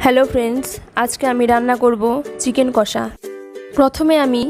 Hello friends, आज के आमी रान्ना करब चिकेन कषा। प्रथमे आमी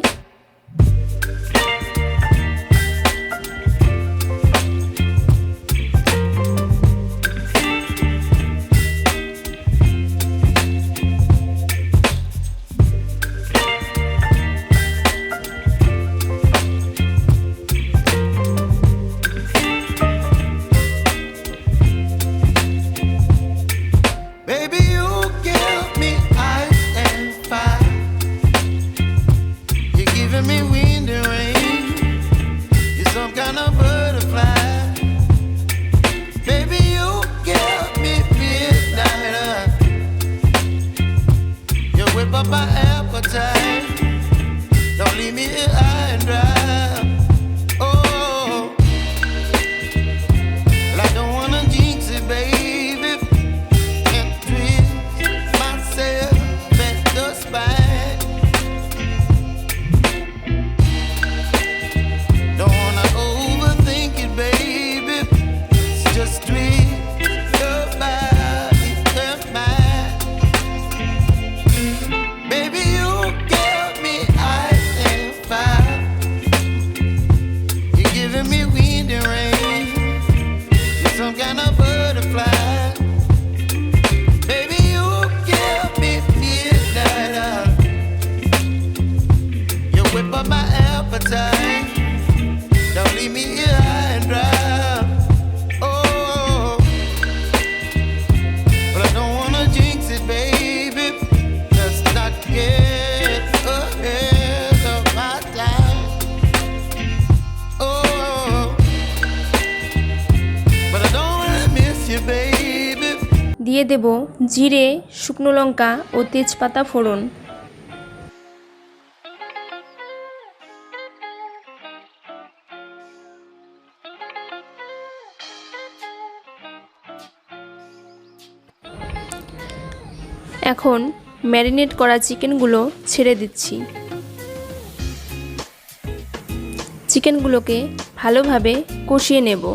দিয়ে দেব জিরে, শুকনো লঙ্কা ও তেজপাতা ফোড়ন। এখন ম্যারিনেট করা চিকেনগুলো ছেড়ে দিচ্ছি। চিকেনগুলোকে ভালোভাবে কষিয়ে নেব।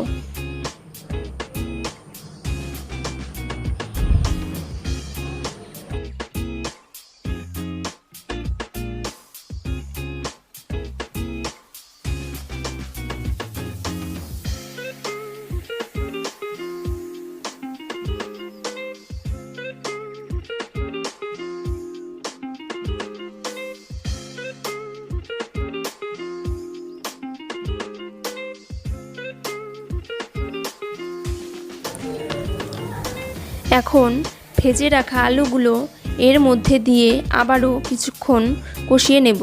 এখন ভেজে রাখা আলুগুলো এর মধ্যে দিয়ে আবারও কিছুক্ষণ কষিয়ে নেব।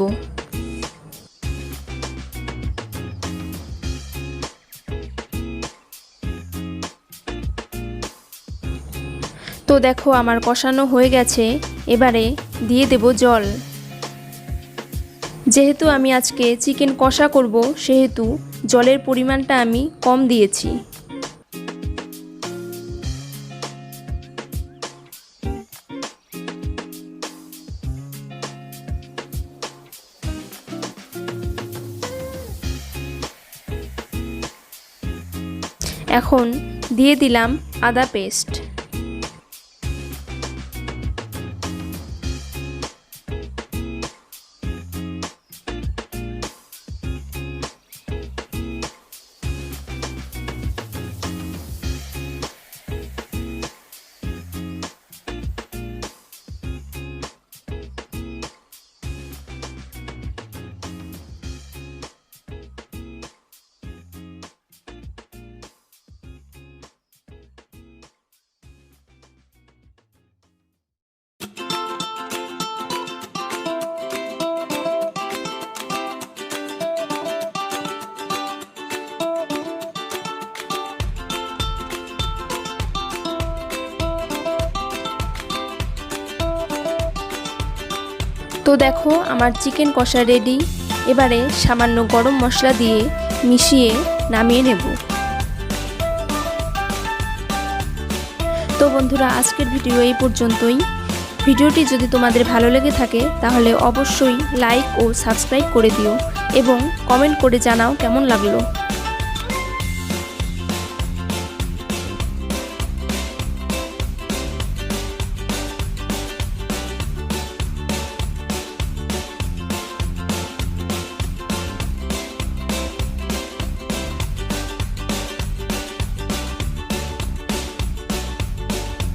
তো দেখো আমার কষানো হয়ে গেছে, এবারে দিয়ে দেব জল। যেহেতু আমি আজকে চিকেন কষা করব সেহেতু জলের পরিমাণটা আমি কম দিয়েছি। এখন দিয়ে দিলাম আদা পেস্ট। তো দেখো আমার চিকেন কষা রেডি। এবারে সামান্য গরম মশলা দিয়ে মিশিয়ে নামিয়ে নেব। তো বন্ধুরা, আজকের ভিডিও এই পর্যন্তই। ভিডিওটি যদি তোমাদের ভালো লেগে থাকে তাহলে অবশ্যই লাইক ও সাবস্ক্রাইব করে দিও এবং কমেন্ট করে জানাও কেমন লাগলো।